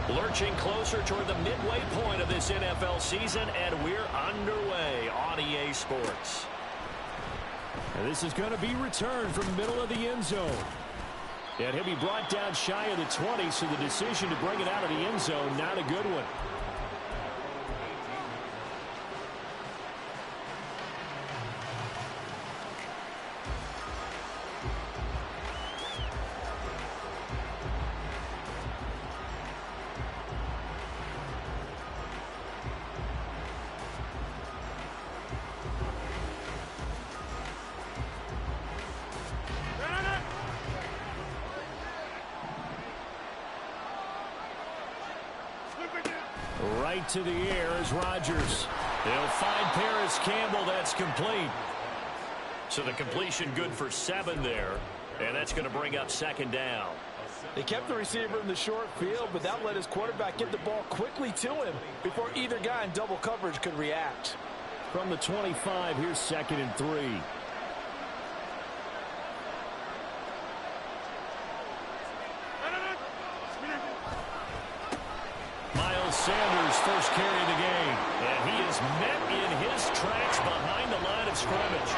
Lurching closer toward the midway point of this NFL season, and we're underway on EA Sports. And this is going to be returned from the middle of the end zone. And he'll be brought down shy of the 20, so the decision to bring it out of the end zone, not a good one. Right to the air is Rodgers. They'll find Paris Campbell. That's complete. So the completion good for 7 there, and that's going to bring up second down. They kept the receiver in the short field, but that let his quarterback get the ball quickly to him before either guy in double coverage could react. From the 25, here's 2nd and 3. Sanders' first carry of the game, and he is met in his tracks behind the line of scrimmage.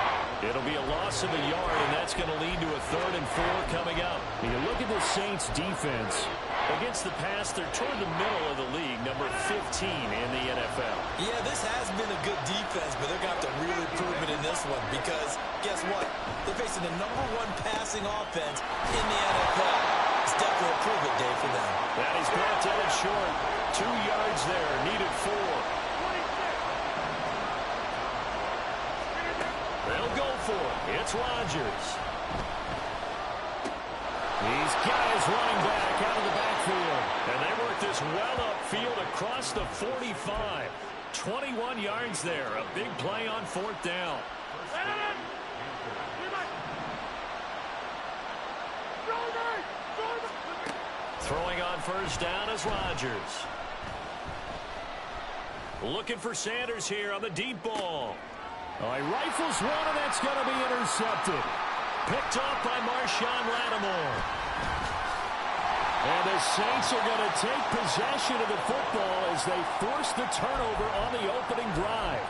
It'll be a loss of a yard, and that's going to lead to a 3rd and 4 coming up. You look at the Saints defense. Against the pass, they're toward the middle of the league, number 15 in the NFL. Yeah, this has been a good defense, but they're going to have to really prove it in this one because, guess what? They're facing the #1 passing offense in the NFL. It's definitely a prove-it day for them. That is brought down short. 2 yards there, needed 4. They'll go for it. It's Rodgers. These guys running back out of the backfield. And they work this well upfield across the 45. 21 yards there. A big play on 4th down. Throwing on 1st down is Rodgers. Looking for Sanders here on the deep ball. Oh, he rifles one, and that's going to be intercepted. Picked off by Marshawn Lattimore. And the Saints are going to take possession of the football as they force the turnover on the opening drive.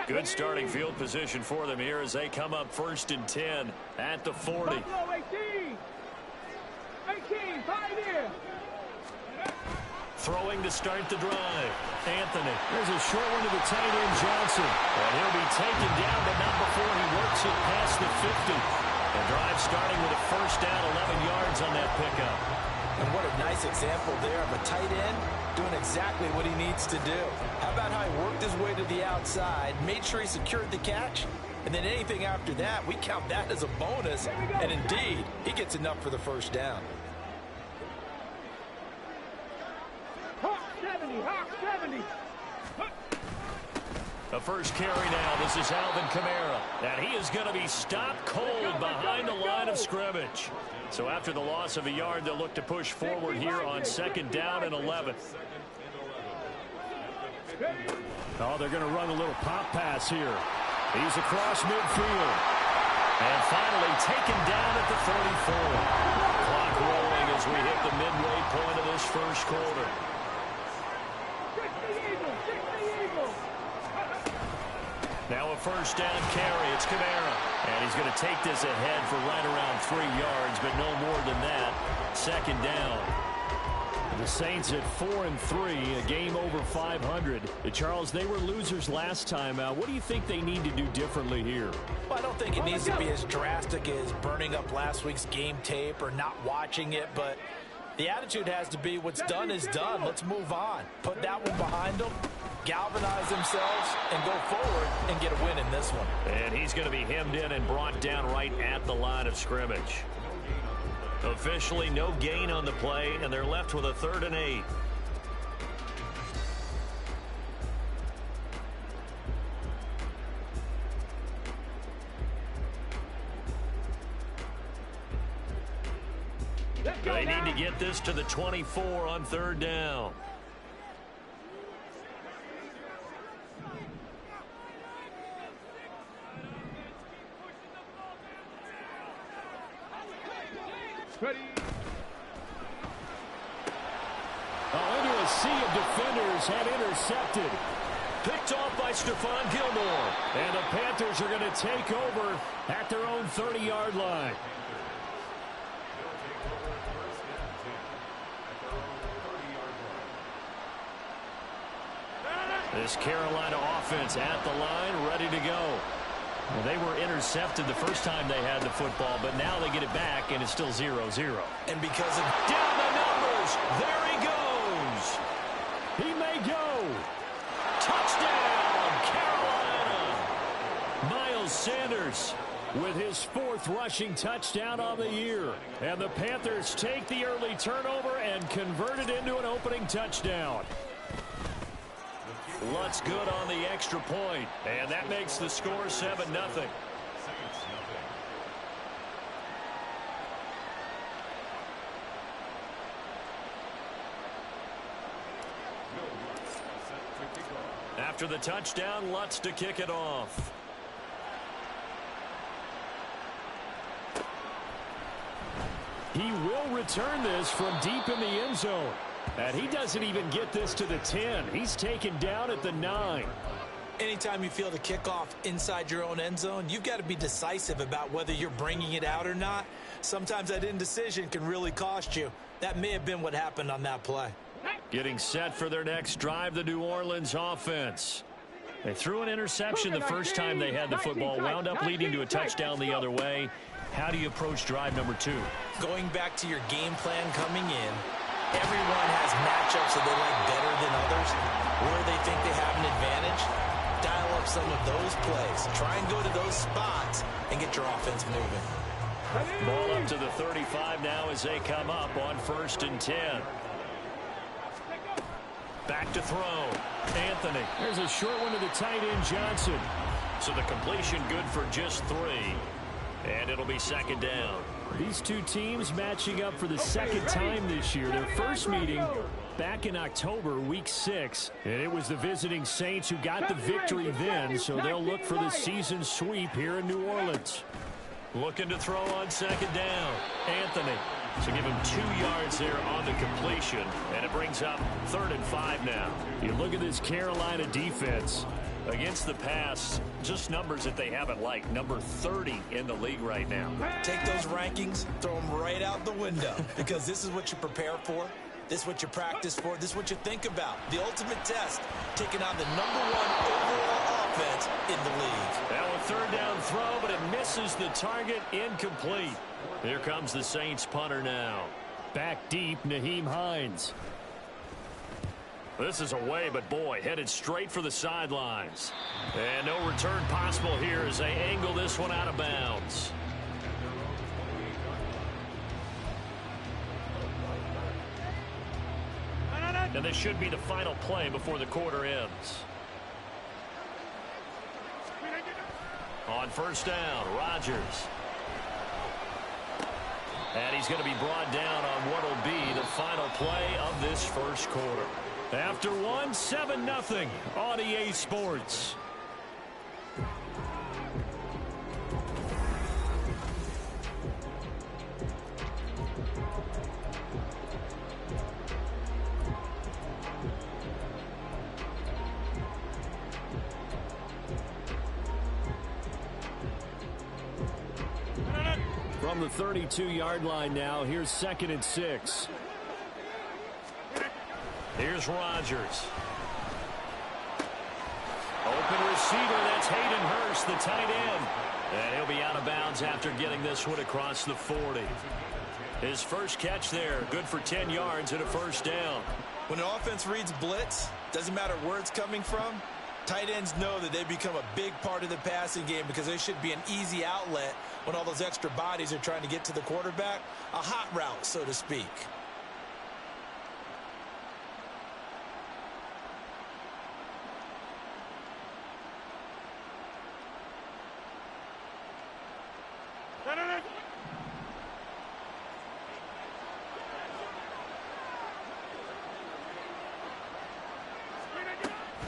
Good starting field position for them here as they come up 1st and 10 at the 40. 18, 5 here. Throwing to start the drive. Anthony. There's a short one to the tight end, Johnson. And he'll be taken down, but not before he works it past the 50. The drive starting with a 1st down, 11 yards on that pickup. And what a nice example there of a tight end doing exactly what he needs to do. How about how he worked his way to the outside, made sure he secured the catch, and then anything after that, we count that as a bonus. And indeed, he gets enough for the 1st down. Hawk 70, Hawk 70. The first carry now. This is Alvin Kamara. And he is going to be stopped cold behind the line of scrimmage. So after the loss of a yard, they'll look to push forward here on 2nd down and 11. Oh, they're going to run a little pop pass here. He's across midfield. And finally taken down at the 34. Clock rolling as we hit the midway point of this 1st quarter. Now a 1st down carry. It's Kamara. And he's going to take this ahead for right around 3 yards, but no more than that. 2nd down. The Saints at 4-3, a game over 500. Charles, they were losers last time out. What do you think they need to do differently here? Well, I don't think it needs to be as drastic as burning up last week's game tape or not watching it, but the attitude has to be what's done is done. Let's move on. Put that one behind them, galvanize themselves, and go forward and get a win in this one. And he's going to be hemmed in and brought down right at the line of scrimmage. Officially no gain on the play, and they're left with a 3rd and 8. They need to get this to the 24 on 3rd down. of defenders had intercepted. Picked off by Stephon Gilmore. And the Panthers are going to take over at their own 30-yard line. This Carolina offense at the line, ready to go. Well, they were intercepted the first time they had the football, but now they get it back, and it's still 0-0. And because of down the numbers, there he goes. He may go. Touchdown, Carolina. Miles Sanders with his 4th rushing touchdown on the year. And the Panthers take the early turnover and convert it into an opening touchdown. Lutz good on the extra point, and that makes the score 7-0. After the touchdown, Lutz to kick it off. He will return this from deep in the end zone. And he doesn't even get this to the 10. He's taken down at the 9. anytime you feel the kickoff inside your own end zone, you've got to be decisive about whether you're bringing it out or not. Sometimes that indecision can really cost you. That may have been what happened on that play. Getting set for their next drive, the New Orleans offense. They threw an interception the first time they had the football, wound up leading to a touchdown the other way. How do you approach drive number 2? Going back to your game plan coming in, everyone has matchups that they like better than others, where they think they have an advantage. Dial up some of those plays. Try and go to those spots and get your offense moving. Ball up to the 35 now as they come up on 1st and 10. Back to throw. Anthony. There's a short one to the tight end, Johnson. So the completion good for just 3. And it'll be 2nd down. These two teams matching up for the second time this year. Their first meeting back in October, week 6. And it was the visiting Saints who got the victory then, so they'll look for the season sweep here in New Orleans. Looking to throw on 2nd down. Anthony. So give him 2 yards there on the completion, and it brings up 3rd and 5 now. You look at this Carolina defense. Against the pass, just numbers that they haven't liked. Number 30 in the league right now. Take those rankings, throw them right out the window, because this is what you prepare for. This is what you practice for. This is what you think about. The ultimate test, taking on the #1 overall offense in the league. Now a 3rd down throw, but it misses the target. Incomplete. Here comes the Saints punter now. Back deep, Nyheim Hines. This is away, but boy, headed straight for the sidelines. And no return possible here as they angle this one out of bounds. And this should be the final play before the quarter ends. On 1st down, Rodgers. And he's going to be brought down on what will be the final play of this first quarter. After one, 7-0 on EA Sports. From the 32-yard line now, here's 2nd and 6. Here's Rodgers. Open receiver, that's Hayden Hurst, the tight end. And he'll be out of bounds after getting this one across the 40. His first catch there, good for 10 yards and a 1st down. When an offense reads blitz, doesn't matter where it's coming from, tight ends know that they become a big part of the passing game because they should be an easy outlet when all those extra bodies are trying to get to the quarterback. A hot route, so to speak.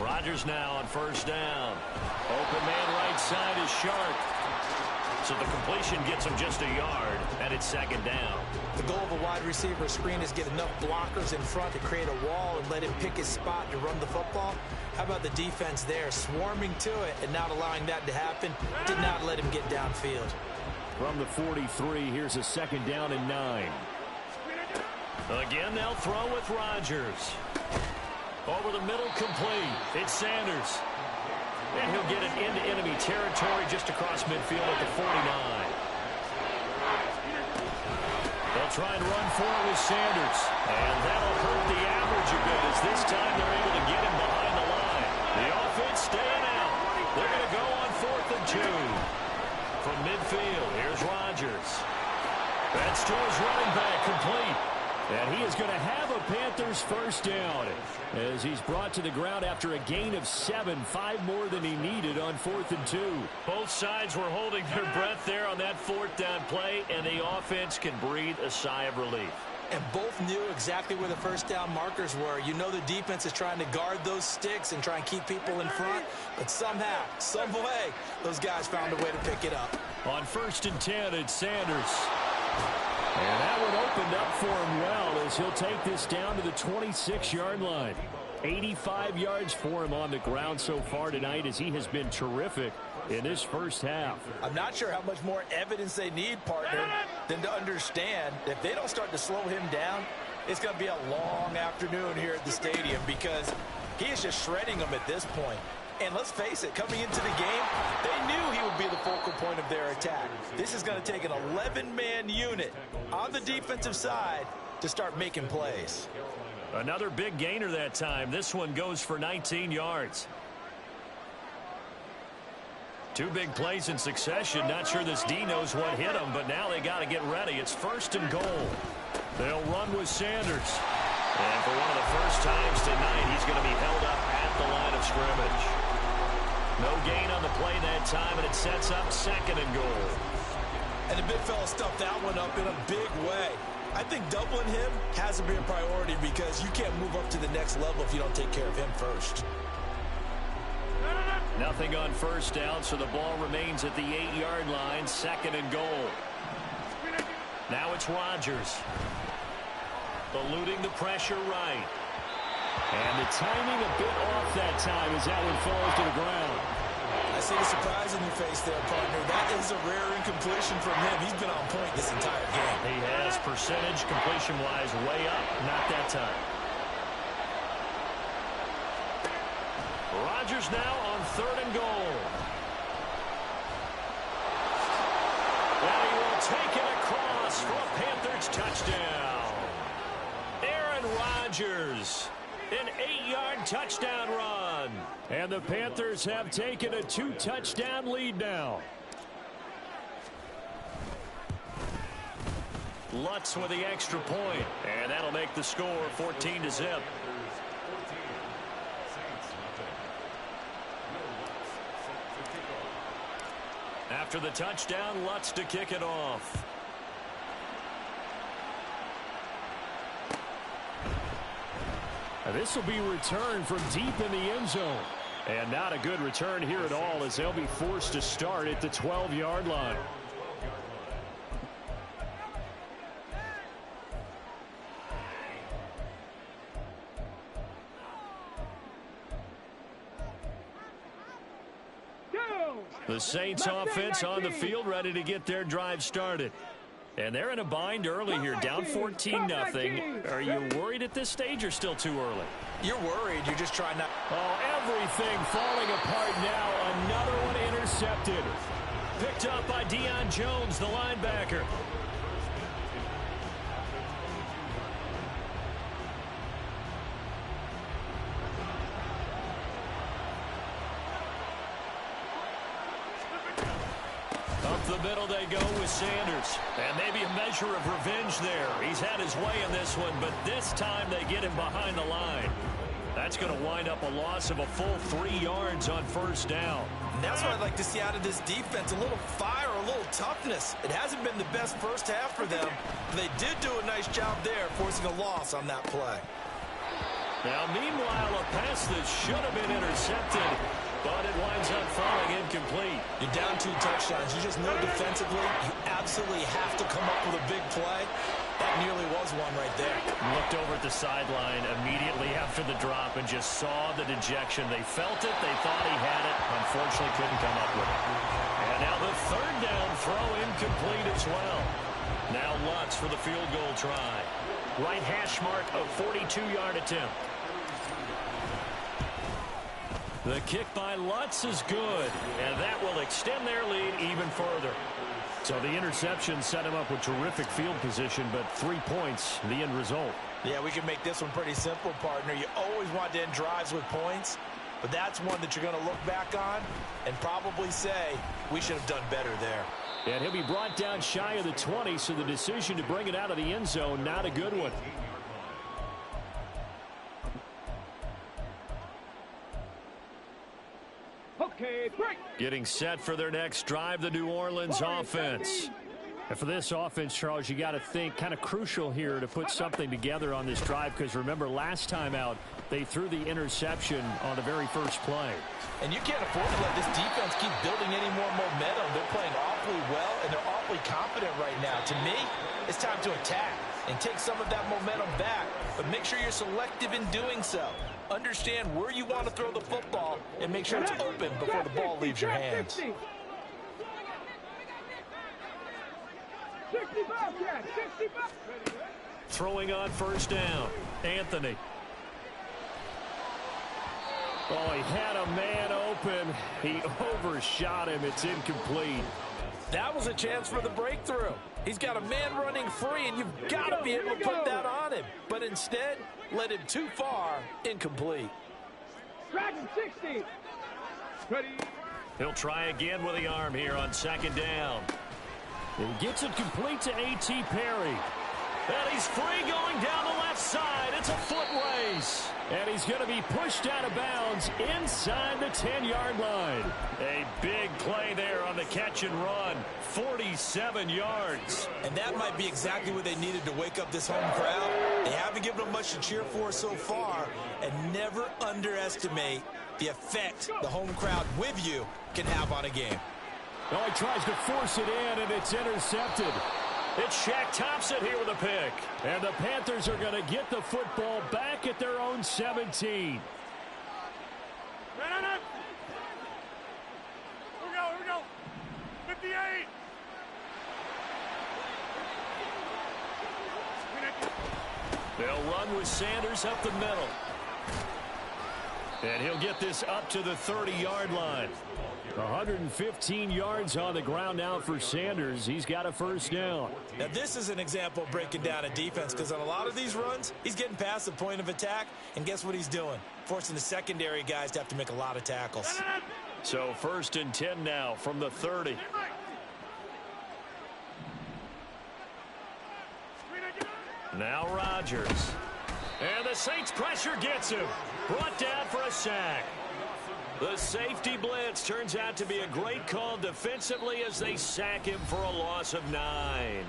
Rodgers now on 1st down. Open man right side is Sharp. So the completion gets him just a yard, and it's second down. The goal of a wide receiver screen is get enough blockers in front to create a wall and let him pick his spot to run the football. How about the defense there, swarming to it and not allowing that to happen? Did not let him get downfield. From the 43, here's a second down and 9. Again, they'll throw with Rodgers. Over the middle, complete. It's Sanders. And he'll get it into enemy territory just across midfield at the 49. They'll try and run for it with Sanders. And that'll hurt the average a bit as this time they're able to get him behind the line. The offense staying out. They're going to go on 4th and 2. From midfield, here's Rodgers. That's to his running back, complete. And he is going to have a Panthers first down as he's brought to the ground after a gain of 7, 5 more than he needed on 4th and 2. Both sides were holding their breath there on that 4th down play, and the offense can breathe a sigh of relief. And both knew exactly where the first down markers were. You know the defense is trying to guard those sticks and try and keep people in front, but somehow, some way, those guys found a way to pick it up. On 1st and 10, it's Sanders. And that one opened up for him well as he'll take this down to the 26-yard line. 85 yards for him on the ground so far tonight as he has been terrific in this first half. I'm not sure how much more evidence they need, partner, than to understand that if they don't start to slow him down, it's going to be a long afternoon here at the stadium because he is just shredding them at this point. And let's face it, coming into the game, they knew he would be the focal point of their attack. This is going to take an 11-man unit on the defensive side to start making plays. Another big gainer that time. This one goes for 19 yards. 2 big plays in succession. Not sure this D knows what hit him, but now they got to get ready. It's 1st and goal. They'll run with Sanders. And for one of the first times tonight, he's going to be held up at the line of scrimmage. No gain on the play that time, and it sets up 2nd and goal. And the big fella stuffed that one up in a big way. I think doubling him has to be a priority because you can't move up to the next level if you don't take care of him first. Nothing on 1st down, so the ball remains at the 8-yard line, 2nd and goal. Now it's Rodgers. Eluding the pressure right. And the timing a bit off that time as that one falls to the ground. I see the surprise in your face there, partner. That is a rare incompletion from him. He's been on point this entire game. He has percentage completion-wise way up. Not that time. Rodgers now on 3rd and goal. And he will take it across for a Panthers touchdown. Aaron Rodgers, an 8-yard touchdown run. And the Panthers have taken a 2-touchdown lead now. Lutz with the extra point, and that'll make the score 14-0. After the touchdown, Lutz to kick it off. This will be returned from deep in the end zone. And not a good return here at all as they'll be forced to start at the 12-yard line. The Saints offense on the field ready to get their drive started. And they're in a bind early here, down 14-0. Are you worried at this stage or still too early? You're worried. You're just trying not. Oh, everything falling apart now. Another one intercepted. Picked up by Deion Jones, the linebacker. The middle they go with Sanders. And maybe a measure of revenge there. He's had his way in this one, but this time they get him behind the line. That's going to wind up a loss of a full 3 yards on 1st down. And that's what I'd like to see out of this defense, a little fire, a little toughness. It hasn't been the best first half for them, but they did do a nice job there, forcing a loss on that play. Now, meanwhile, a pass that should have been intercepted but it winds up falling incomplete. You're down 2 touchdowns. You just know defensively you absolutely have to come up with a big play. That nearly was one right there. Looked over at the sideline immediately after the drop and just saw the dejection. They felt it. They thought he had it. Unfortunately, couldn't come up with it. And now the third down throw incomplete as well. Now Lutz for the field goal try. Right hash mark of 42-yard attempt. The kick by Lutz is good, and that will extend their lead even further. So the interception set him up with terrific field position, but 3 points, the end result. Yeah, we can make this one pretty simple, partner. You always want to end drives with points, but that's one that you're going to look back on and probably say, we should have done better there. And he'll be brought down shy of the 20, so the decision to bring it out of the end zone, not a good one. Okay, break. Getting set for their next drive, the New Orleans offense. And for this offense, Charles, you got to think kind of crucial here to put something together on this drive, because remember last time out they threw the interception on the very first play. And you can't afford to let this defense keep building any more momentum. They're playing awfully well, and they're awfully confident right now. To me, it's time to attack and take some of that momentum back, but make sure you're selective in doing so. Understand where you want to throw the football and make sure it's open before the ball leaves your hands. 60 Bobcats, 60 Bobcats. Throwing on first down, Anthony. Oh, he had a man open. He overshot him. It's incomplete. That was a chance for the breakthrough. He's got a man running free, and you've got to be able to put that on him. But instead, led him too far, incomplete. Dragon 60. Ready. He'll try again with the arm here on second down. He gets it complete to A.T. Perry. And he's free going down the left side. It's a foot race. And he's going to be pushed out of bounds inside the 10-yard line. A big play there on the catch and run. 47 yards. And that might be exactly what they needed to wake up this home crowd. They haven't given them much to cheer for so far. And never underestimate the effect the home crowd with you can have on a game. Oh, he tries to force it in, and it's intercepted. It's Shaq Thompson here with a pick. And the Panthers are going to get the football back at their own 17. Here we go. 58. They'll run with Sanders up the middle. And he'll get this up to the 30-yard line. 115 yards on the ground now for Sanders. He's got a first down. Now, this is an example of breaking down a defense, because on a lot of these runs, he's getting past the point of attack, and guess what he's doing? Forcing the secondary guys to have to make a lot of tackles. So 1st and 10 now from the 30. Now Rodgers. And the Saints pressure gets him. Brought down for a sack. The safety blitz turns out to be a great call defensively as they sack him for a loss of 9.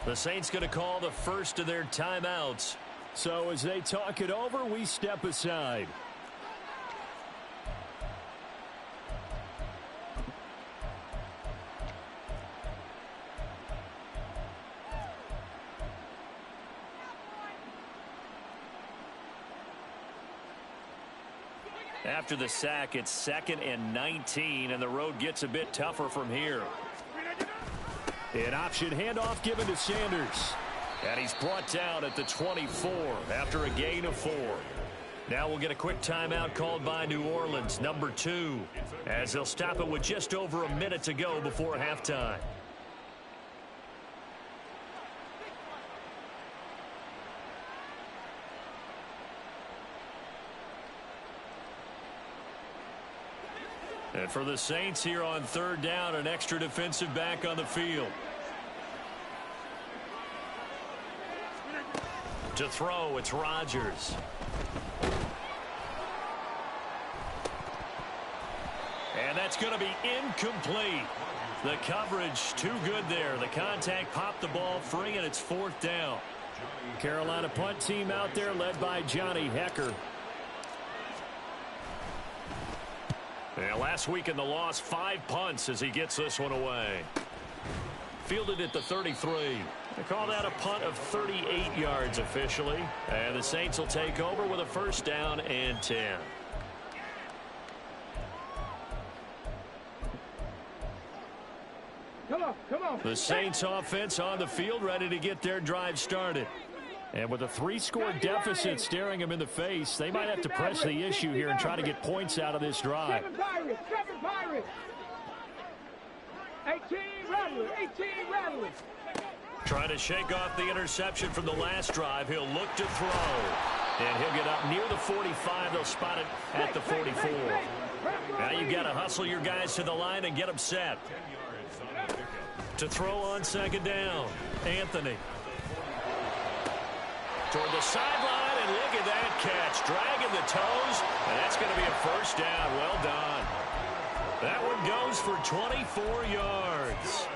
The Saints going to call the first of their timeouts. So as they talk it over, we step aside. After the sack, it's 2nd and 19, and the road gets a bit tougher from here. An option handoff given to Sanders. And he's brought down at the 24 after a gain of 4. Now we'll get a quick timeout called by New Orleans, number 2, as they'll stop it with just over a minute to go before halftime. And for the Saints here on 3rd down, an extra defensive back on the field. To throw, it's Rodgers. And that's going to be incomplete. The coverage too good there. The contact popped the ball free, and it's 4th down. Carolina punt team out there led by Johnny Hecker. And last week in the loss, 5 punts as he gets this one away. Fielded at the 33. They call that a punt of 38 yards officially. And the Saints will take over with a first down and 10. Come on. The Saints offense on the field ready to get their drive started. And with a 3-score deficit staring them in the face, they might have to press the issue here and try to get points out of this drive. 7 Pirates. 18 Rattlers. Trying to shake off the interception from the last drive. He'll look to throw. And he'll get up near the 45. They'll spot it at the 44. Now you've got to hustle your guys to the line and get them set. To throw on second down, Anthony. Toward the sideline, and look at that catch. Dragging the toes, and that's going to be a first down. Well done. That one goes for 24 yards.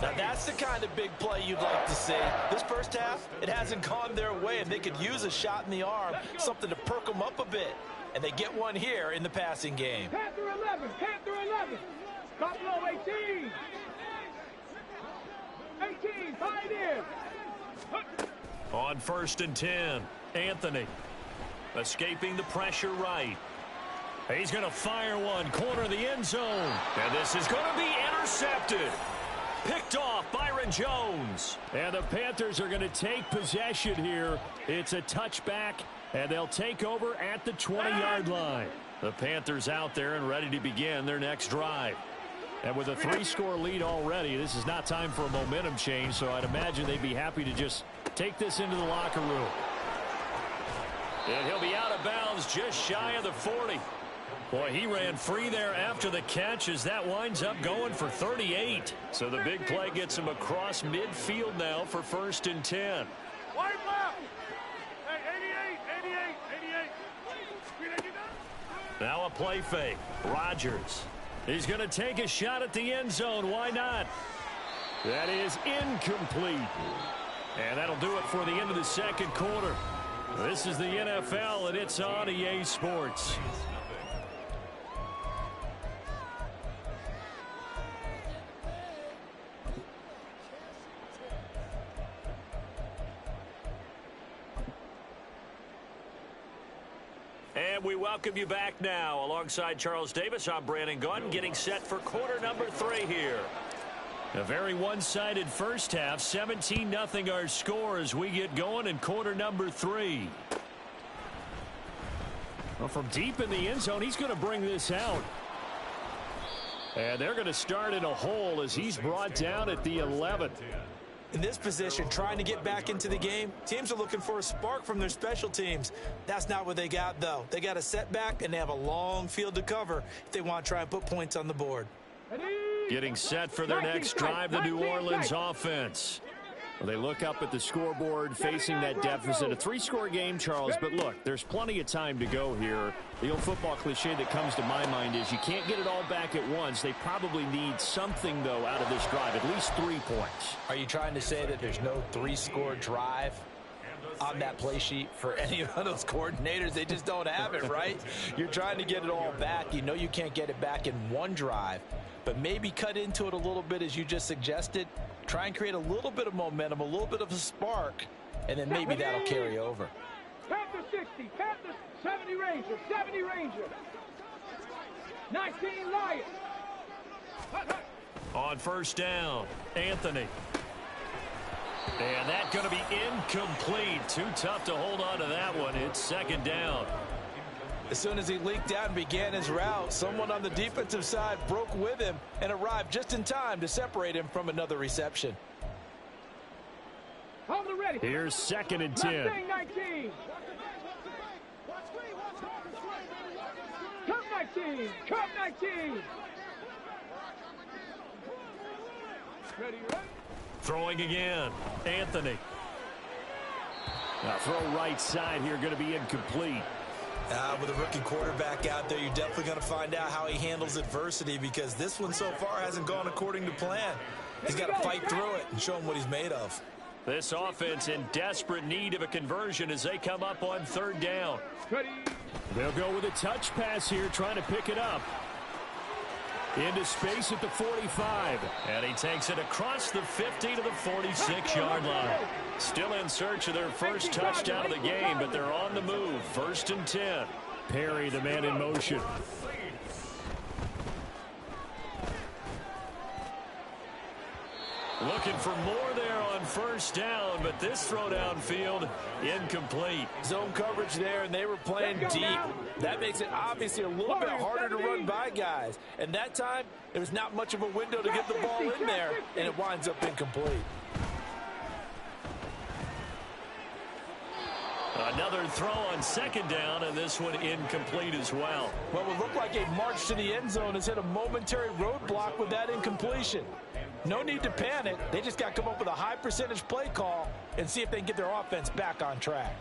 Now that's the kind of big play you'd like to see. This first half, it hasn't gone their way, and they could use a shot in the arm, something to perk them up a bit. And they get one here in the passing game. Panther 11. Buffalo 18. 18, Pioneers. On 1st and 10, Anthony escaping the pressure right. He's going to fire one, corner of the end zone. And this is going to be intercepted. Picked off Byron Jones. And the Panthers are going to take possession here. It's a touchback, and they'll take over at the 20-yard line. The Panthers out there and ready to begin their next drive. And with a 3-score lead already, this is not time for a momentum change, so I'd imagine they'd be happy to just take this into the locker room. And he'll be out of bounds just shy of the 40. Boy, he ran free there after the catch as that winds up going for 38. So the big play gets him across midfield now for 1st and 10. Wide left. Hey, 88. Now a play fake. Rodgers. He's going to take a shot at the end zone. Why not? That is incomplete. And that'll do it for the end of the second quarter. This is the NFL, and it's on EA Sports. And we welcome you back now. Alongside Charles Davis, I'm Brandon Gunn, getting set for quarter number 3 here. A very one-sided first half, 17-0 our score as we get going in quarter number 3. Well, from deep in the end zone, he's going to bring this out. And they're going to start in a hole as he's brought down at the 11. In this position, trying to get back into the game, teams are looking for a spark from their special teams. That's not what they got, though. They got a setback, and they have a long field to cover if they want to try and put points on the board. Getting set for their next drive, the New Orleans offense. Well, they look up at the scoreboard facing that deficit. A 3-score game, Charles, but look, there's plenty of time to go here. The old football cliche that comes to my mind is you can't get it all back at once. They probably need something, though, out of this drive, at least 3 points. Are you trying to say that there's no 3-score drive on that play sheet for any of those coordinators? They just don't have it, right? You're trying to get it all back. You know you can't get it back in one drive, but maybe cut into it a little bit as you just suggested. Try and create a little bit of momentum, a little bit of a spark, and then maybe that'll carry over. Panther 60, Panther 70 Ranger. 19 Lions. On first down, Anthony. And that's going to be incomplete. Too tough to hold on to that one. It's second down. As soon as he leaked out and began his route, someone on the defensive side broke with him and arrived just in time to separate him from another reception. Hold it ready. Here's 2nd and 10. 19. Come 19. Come 19. Ready. Throwing again. Anthony. Now throw right side here, going to be incomplete. With a rookie quarterback out there, you're definitely going to find out how he handles adversity, because this one so far hasn't gone according to plan. He's got to fight through it and show him what he's made of. This offense in desperate need of a conversion as they come up on 3rd down. Ready. They'll go with a touch pass here, trying to pick it up. Into space at the 45. And he takes it across the 50 to the 46-yard line. Still in search of their first touchdown of the game, but they're on the move. 1st and 10. Perry, the man in motion. Looking for more there on 1st down, but this throw downfield incomplete. Zone coverage there, and they were playing deep. That makes it obviously a little bit harder to run by guys. And that time, there was not much of a window to get the ball in there, and it winds up incomplete. Another throw on 2nd down, and this one incomplete as well. What would look like a march to the end zone has hit a momentary roadblock with that incompletion. No need to panic. They just got to come up with a high percentage play call and see if they can get their offense back on track.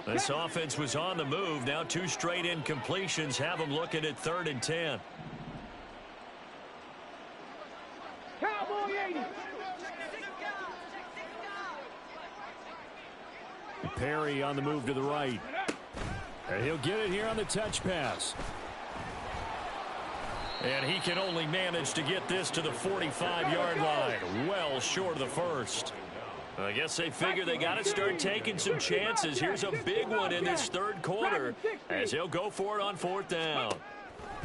This offense was on the move. Now 2 straight incompletions have them looking at 3rd and 10. Cowboy 80. Perry on the move to the right. And he'll get it here on the touch pass. And he can only manage to get this to the 45-yard line. Well short of the first. I guess they figure they got to start taking some chances. Here's a big one in this 3rd quarter as he'll go for it on 4th down.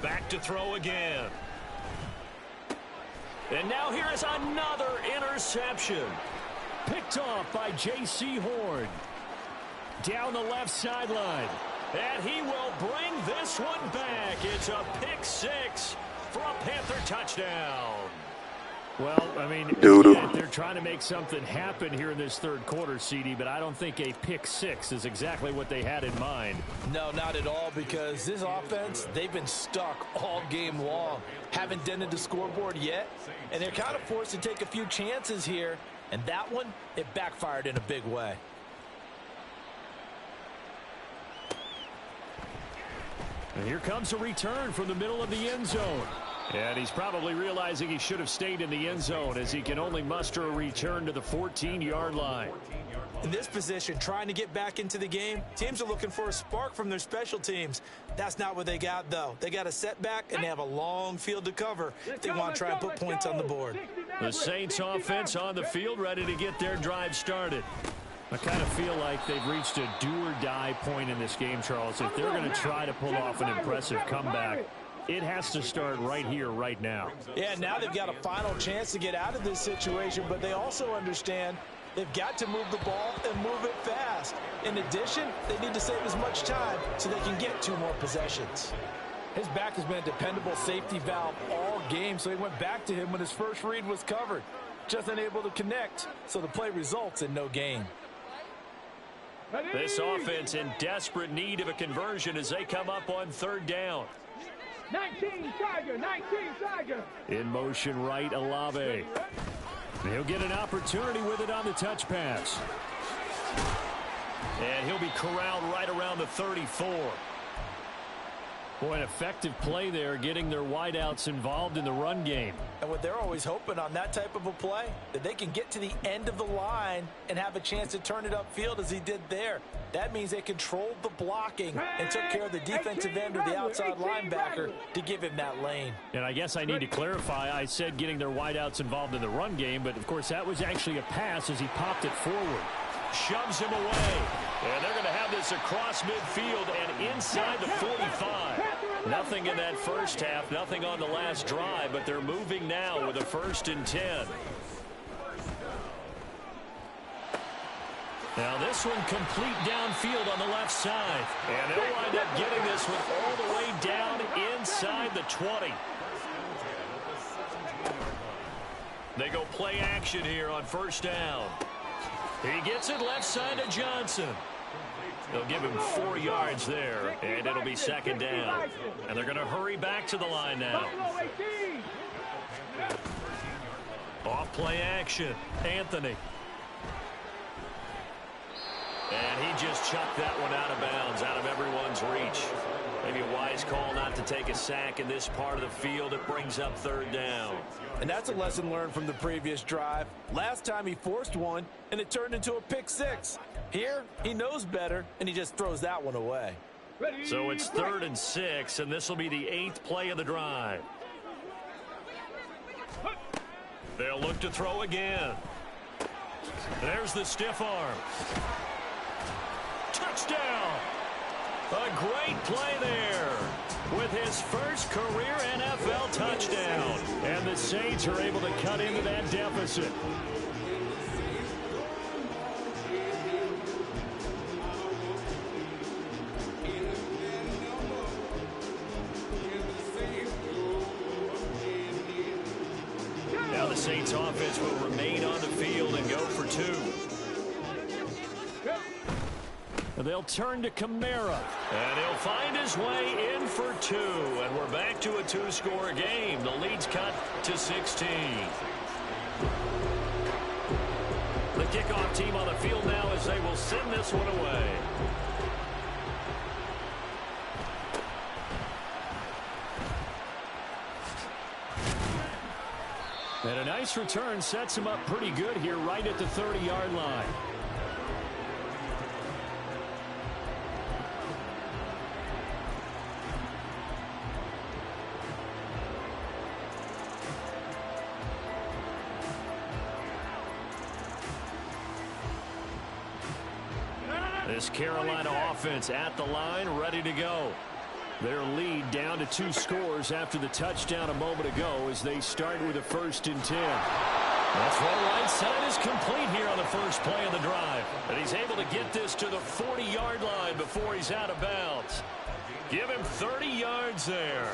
Back to throw again. And now here is another interception. Picked off by J.C. Horn. Down the left sideline. And he will bring this one back. It's a pick 6 for a Panther touchdown. Well, I mean, again, they're trying to make something happen here in this 3rd quarter, CD, but I don't think a pick 6 is exactly what they had in mind. No, not at all, because this offense, they've been stuck all game long. Haven't dented the scoreboard yet, and they're kind of forced to take a few chances here, and that one, it backfired in a big way. And here comes a return from the middle of the end zone. And he's probably realizing he should have stayed in the end zone as he can only muster a return to the 14-yard line. In this position, trying to get back into the game, teams are looking for a spark from their special teams. That's not what they got, though. They got a setback, and they have a long field to cover if they want to try and put points on the board. The Saints offense on the field, ready to get their drive started. I kind of feel like they've reached a do-or-die point in this game, Charles. If they're going to try to pull off an impressive comeback, it has to start right here, right now. Yeah, now they've got a final chance to get out of this situation, but they also understand they've got to move the ball and move it fast. In addition, they need to save as much time so they can get 2 more possessions. His back has been a dependable safety valve all game, so he went back to him when his first read was covered. Just unable to connect, so the play results in no gain. This offense in desperate need of a conversion as they come up on 3rd down. 19 Tiger, 19 Tiger. In motion right, Olave. He'll get an opportunity with it on the touch pass. And he'll be corralled right around the 34. Boy, an effective play there, getting their wideouts involved in the run game. And what they're always hoping on that type of a play, that they can get to the end of the line and have a chance to turn it upfield as he did there. That means they controlled the blocking and took care of the defensive end or the outside linebacker to give him that lane. And I guess I need to clarify, I said getting their wideouts involved in the run game, but of course that was actually a pass as he popped it forward. Shoves him away. And they're going to have this across midfield and inside the 45. Nothing in that first half, nothing on the last drive, but they're moving now with a 1st and 10. Now this one complete downfield on the left side. And they'll wind up getting this one all the way down inside the 20. They go play action here on 1st down. He gets it left side to Johnson. They'll give him 4 yards there, and it'll be 2nd down. And they're going to hurry back to the line now. Off play action, Anthony. And he just chucked that one out of bounds, out of everyone's reach. Maybe a wise call not to take a sack in this part of the field. It brings up 3rd down. And that's a lesson learned from the previous drive. Last time he forced one, and it turned into a pick 6. Here, he knows better, and he just throws that one away. So it's 3rd and 6, and this will be the 8th play of the drive. They'll look to throw again. There's the stiff arm. Touchdown! A great play there with his first career NFL touchdown. And the Saints are able to cut into that deficit. Now the Saints offense will remain on the field and go for 2. They'll turn to Kamara, and he'll find his way in for 2, and we're back to a 2-score game. The lead's cut to 16. The kickoff team on the field now as they will send this one away. And a nice return sets him up pretty good here right at the 30-yard line. This Carolina offense at the line, ready to go. Their lead down to 2 scores after the touchdown a moment ago as they start with a 1st and 10. That throw right side is complete here on the first play of the drive. And he's able to get this to the 40-yard line before he's out of bounds. Give him 30 yards there.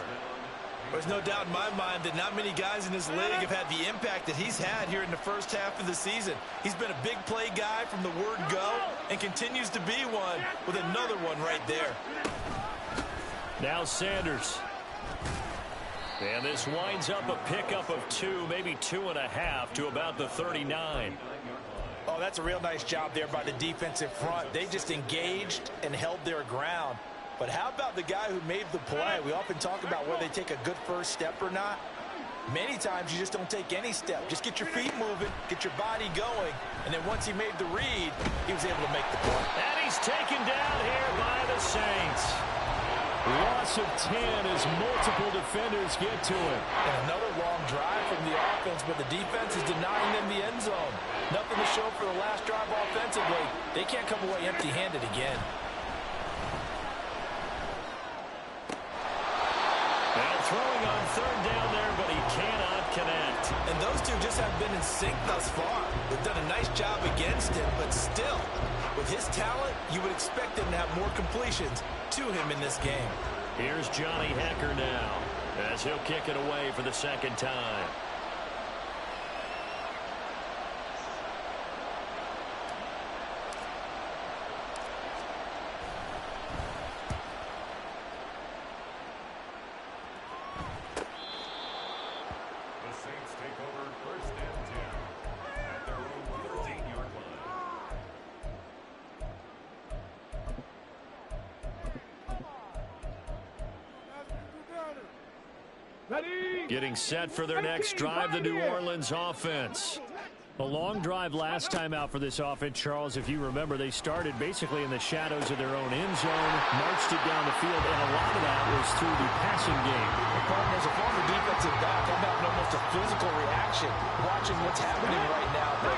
There's no doubt in my mind that not many guys in this league have had the impact that he's had here in the first half of the season. He's been a big play guy from the word go and continues to be one with another one right there. Now Sanders. And this winds up a pickup of 2, maybe 2.5 to about the 39. Oh, that's a real nice job there by the defensive front. They just engaged and held their ground. But how about the guy who made the play? We often talk about whether they take a good first step or not. Many times you just don't take any step. Just get your feet moving, get your body going, and then once he made the read, he was able to make the play. And he's taken down here by the Saints. Loss of 10 as multiple defenders get to him. And another long drive from the offense, but the defense is denying them the end zone. Nothing to show for the last drive offensively. They can't come away empty-handed again. Now throwing on 3rd down there, but he cannot connect. And those two just haven't been in sync thus far. They've done a nice job against him, but still, with his talent, you would expect him to have more completions to him in this game. Here's Johnny Hecker now as he'll kick it away for the 2nd time. Getting set for their next drive, the New Orleans offense. A long drive last time out for this offense, Charles. If you remember, they started basically in the shadows of their own end zone, marched it down the field, and a lot of that was through the passing game. Partner, as a former defensive back, I'm having almost a physical reaction watching what's happening right now. But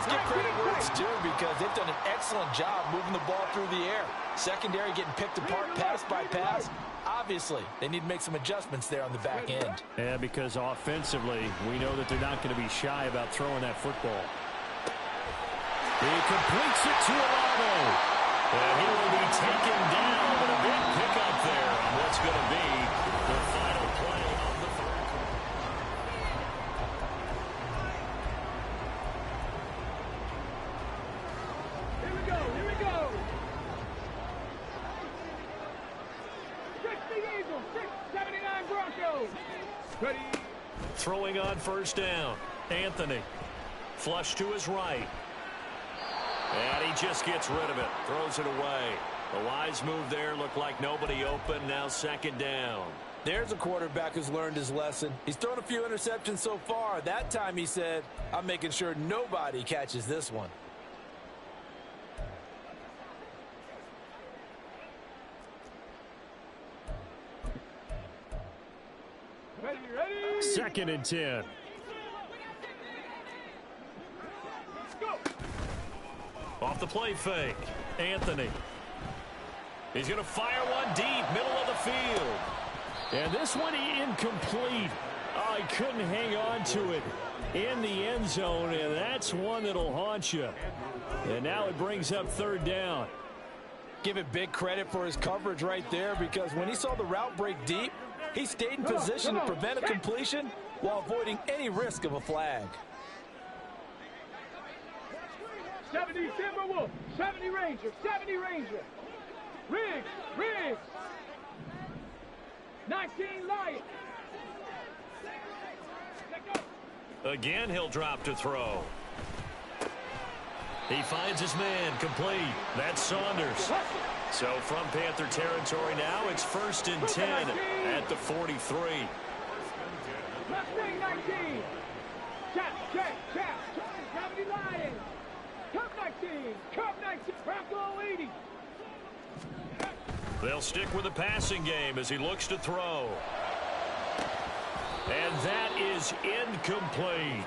let's give credit where it's due because they've done an excellent job moving the ball through the air. Secondary getting picked apart pass by pass. Obviously, they need to make some adjustments there on the back end. Yeah, because offensively, we know that they're not going to be shy about throwing that football. He completes it to Olave. And he will be taken down, but a big pickup there on what's going to be the final play of the 3rd quarter. Here we go, here we go. 60 Eagles, 679 Broncos. Ready. Throwing on 1st down. Anthony. Flush to his right. And he just gets rid of it. Throws it away. A wise move there. Looked like nobody open. Now 2nd down. There's a quarterback who's learned his lesson. He's thrown a few interceptions so far. That time he said, I'm making sure nobody catches this one. 2nd and 10. Off the play fake, Anthony. He's going to fire one deep, middle of the field. And this one incomplete. Oh, he couldn't hang on to it in the end zone, and that's one that'll haunt you. And now it brings up 3rd down. Give it big credit for his coverage right there, because when he saw the route break deep, he stayed in position to prevent a completion while avoiding any risk of a flag. 70 Timberwolf, 70 Ranger, 70 Ranger. Riggs, Riggs. 19 Lion. Again, he'll drop to throw. He finds his man, complete. That's Saunders. So from Panther territory now, it's 1st and 10 at the 43. Mustang 19. Check. 70 Lions. Cup 19. Cup 19. Bronco 80. They'll stick with the passing game as he looks to throw. And that is incomplete.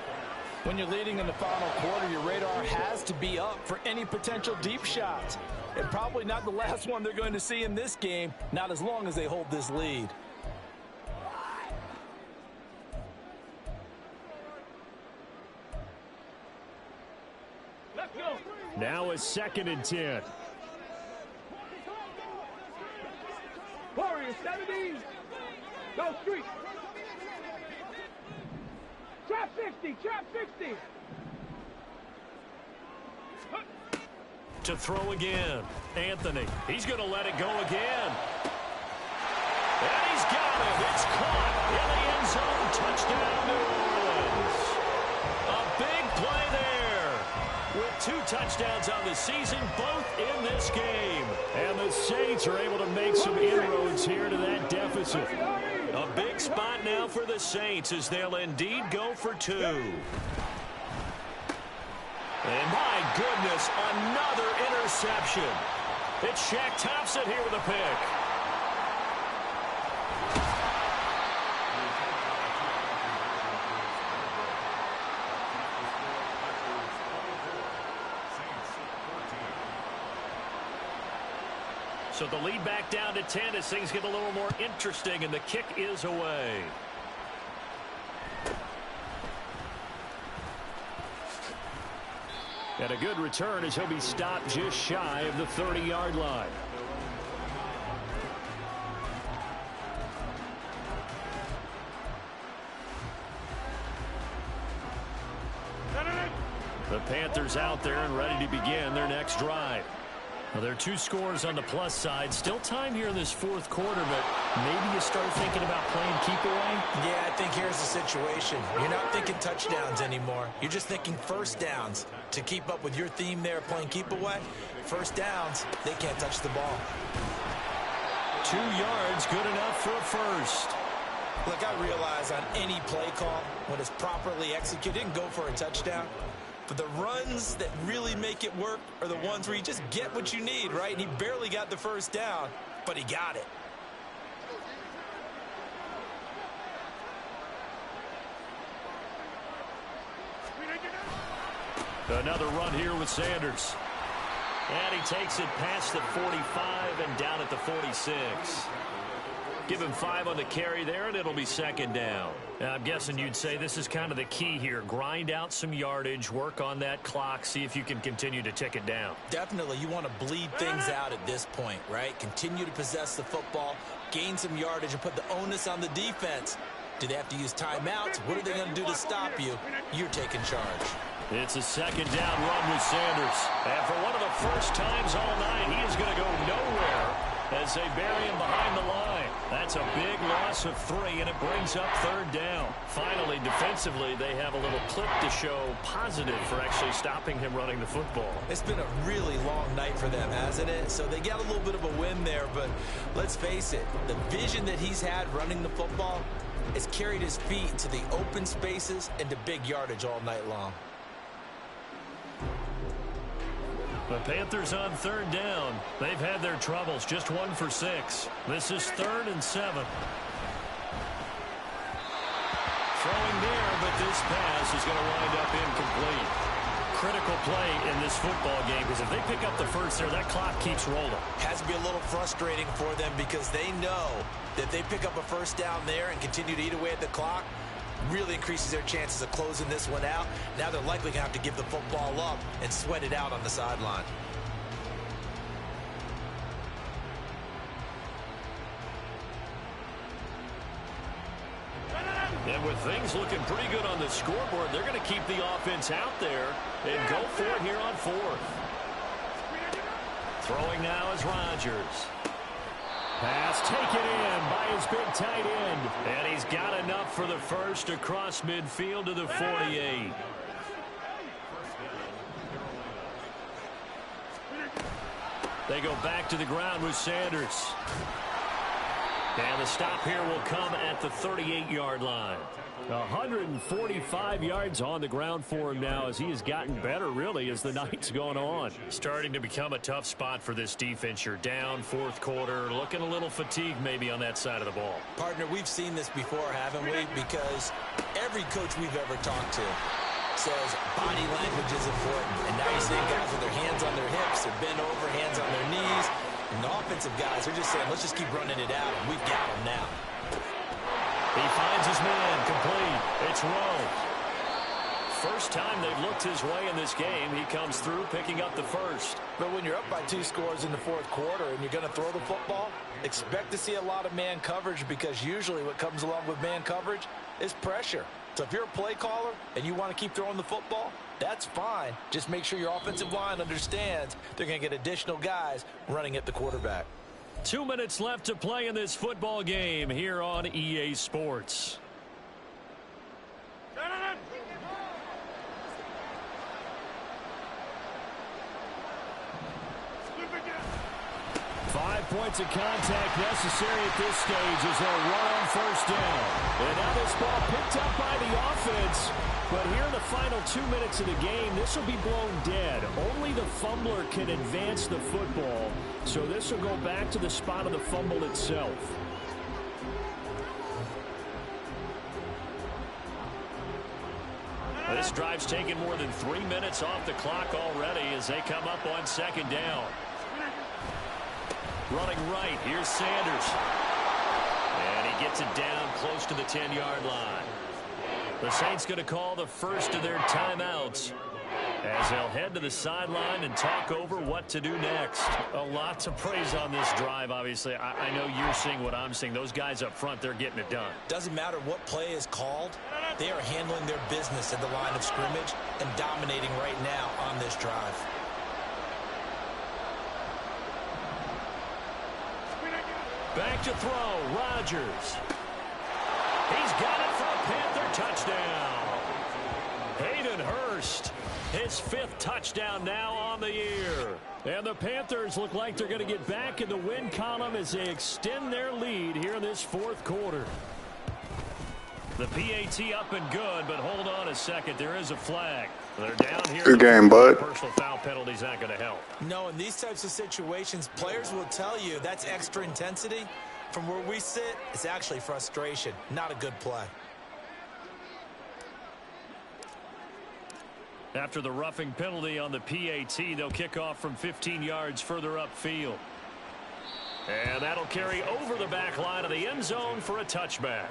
When you're leading in the final quarter, your radar has to be up for any potential deep shots. And probably not the last one they're going to see in this game, not as long as they hold this lead. Let's go. Now a 2nd and 10. Warriors 70. Go street. Trap 60. Trap 60. To throw again, Anthony. He's going to let it go again. And he's got it. It's caught in the end zone. Touchdown, New Orleans. A big play there. With 2 touchdowns on the season, both in this game. And the Saints are able to make some inroads here to that deficit. A big spot now for the Saints as they'll indeed go for 2. And my goodness, another interception. It's Shaq Thompson here with a pick. So the lead back down to 10 as things get a little more interesting, and the kick is away. And a good return as he'll be stopped just shy of the 30-yard line. The Panthers out there and ready to begin their next drive. Well, there are 2 scores on the plus side. Still time here in this 4th quarter, but maybe you start thinking about playing keep away? Yeah, I think here's the situation. You're not thinking touchdowns anymore. You're just thinking first downs. To keep up with your theme there, playing keep away, first downs, they can't touch the ball. 2 yards, good enough for a first. Look, I realize on any play call, when it's properly executed, you can go for a touchdown. But the runs that really make it work are the ones where you just get what you need, right? And he barely got the first down, but he got it. Another run here with Sanders. And he takes it past the 45 and down at the 46. Give him 5 on the carry there, and it'll be 2nd down. Now, I'm guessing you'd say this is kind of the key here. Grind out some yardage, work on that clock, see if you can continue to tick it down. Definitely, you want to bleed things out at this point, right? Continue to possess the football, gain some yardage, and put the onus on the defense. Do they have to use timeouts? What are they going to do to stop you? You're taking charge. It's a 2nd down run with Sanders. And for one of the first times all night, he is going to go nowhere as they bury him behind the line. That's a big loss of 3, and it brings up 3rd down. Finally, defensively, they have a little clip to show positive for actually stopping him running the football. It's been a really long night for them, hasn't it? So they got a little bit of a win there, but let's face it, the vision that he's had running the football has carried his feet to the open spaces and to big yardage all night long. The Panthers on 3rd down. They've had their troubles, just 1 for 6. This is 3rd and 7. this pass is going to wind up incomplete. Critical play in this football game, because if they pick up the first there, that clock keeps rolling. Has to be a little frustrating for them because they know that they pick up a first down there and continue to eat away at the clock, really increases their chances of closing this one out. Now they're likely going to have to give the football up and sweat it out on the sideline. And with things looking pretty good on the scoreboard, they're going to keep the offense out there and go for it here on fourth. Throwing now is Rodgers. Pass taken in by his big tight end. And he's got enough for the first across midfield to the 48. They go back to the ground with Sanders. And the stop here will come at the 38-yard line. 145 yards on the ground for him now as he has gotten better, really, as the night's gone on. Starting to become a tough spot for this defense. You're down fourth quarter, looking a little fatigued maybe on that side of the ball. Partner, we've seen this before, haven't we? Because every coach we've ever talked to says body language is important. And now you're seeing guys with their hands on their hips, they're bent over, hands on their knees. And the offensive guys are just saying, let's just keep running it out. We've got them now. He finds his man, complete. It's Rowe. First time they've looked his way in this game. He comes through picking up the first. But when you're up by 2 scores in the fourth quarter and you're going to throw the football, expect to see a lot of man coverage, because usually what comes along with man coverage is pressure. So if you're a play caller and you want to keep throwing the football, that's fine. Just make sure your offensive line understands they're going to get additional guys running at the quarterback. 2 minutes left to play in this football game here on EA Sports. 5 points of contact necessary at this stage as they'll run on first down. And now this ball picked up by the offense. But here in the final 2 minutes of the game, this will be blown dead. Only the fumbler can advance the football. So this will go back to the spot of the fumble itself. This drive's taken more than 3 minutes off the clock already as they come up on second down. Running right, here's Sanders. And he gets it down close to the 10-yard line. The Saints going to call the first of their timeouts as they'll head to the sideline and talk over what to do next. A lot to praise on this drive, obviously. I know you're seeing what I'm seeing. Those guys up front, they're getting it done. Doesn't matter what play is called. They are handling their business at the line of scrimmage and dominating right now on this drive. Back to throw, Rodgers. He's got it for a Panther touchdown. Hayden Hurst, his 5th touchdown now on the year. And the Panthers look like they're going to get back in the win column as they extend their lead here in this fourth quarter. The PAT up and good, but hold on a second. There is a flag. They're down here. Good game, bud. Personal foul penalty's not going to help. No, in these types of situations, players will tell you that's extra intensity. From where we sit, it's actually frustration, not a good play. After the roughing penalty on the PAT, they'll kick off from 15 yards further upfield. And that'll carry over the back line of the end zone for a touchback.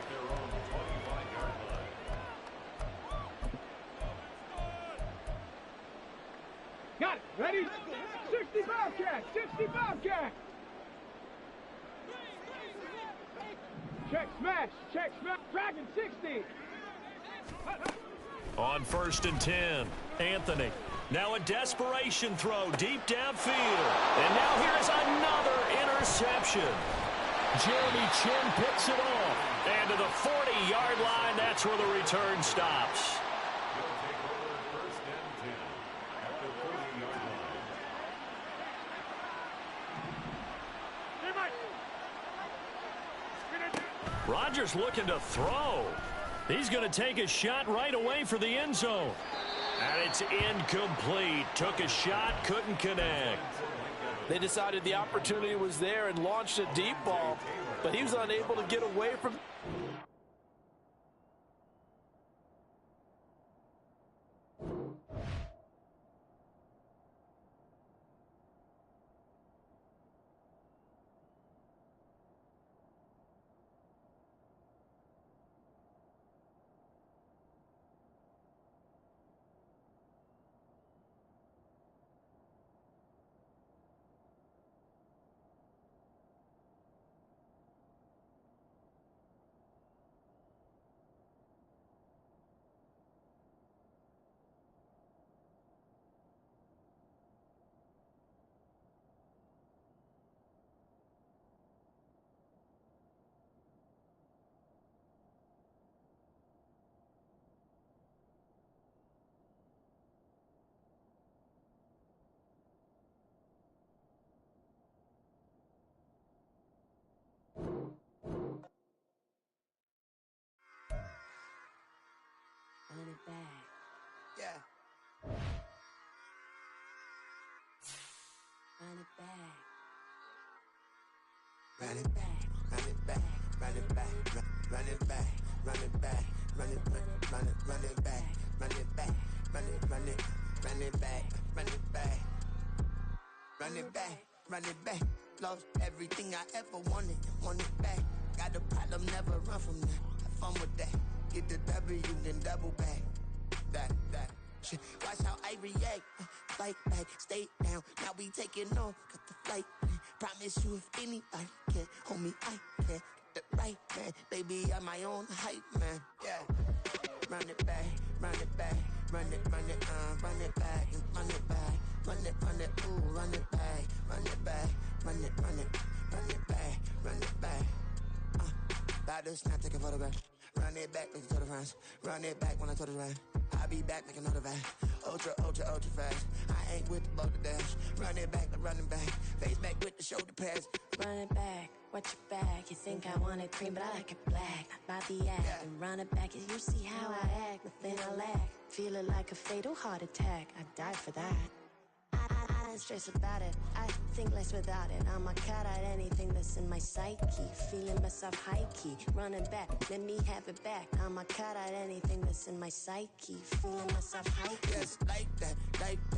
Got it. Ready? 65 cat. 65 cat. Check smash. Check smash. Dragon 60. On 1st and 10, Anthony. Now a desperation throw deep downfield. And now here's another interception. Jeremy Chin picks it off. And to the 40-yard line, that's where the return stops. Rodgers looking to throw. He's going to take a shot right away for the end zone. And it's incomplete. Took a shot, couldn't connect. They decided the opportunity was there and launched a deep ball, but he was unable to get away from it back. Run it back, run it back, run it back, run it back, run it back, run it back, run it back, run it back, run it back, run it back, run it back, run it back. Lost everything I ever wanted it back. Got a problem, never run from that. Have fun with that. Get the W, then double back. That. Shit. Watch how I react. Fight back, stay down. Now we taking off. Got the flight. Promise you if anybody can, homie, I can. Get the right man. Baby, I'm my own hype man. Yeah. Run it back, run it back, run it back, and run it back, run it, ooh, run it back, run it back, run it back, run it back. About to snap, take a photograph. Run it back, make it to the friends. Run it back when I told it right. I'll be back, make another back. Ultra fast. I ain't with the boat to dash. Run it back, I'm running back. Face back with the shoulder pads. Run it back, watch your back. You think I want it cream, but I like it black. Not by the act, Yeah. and run it back. You see how I act, nothing I lack. Feeling like a fatal heart attack. I died for that. I don't stress about it. I think less without it. I'ma cut out anything that's in my psyche. Feeling myself high key. Running back, let me have it back. I'ma cut out anything that's in my psyche. Feeling myself high key. Yes, like that, like that.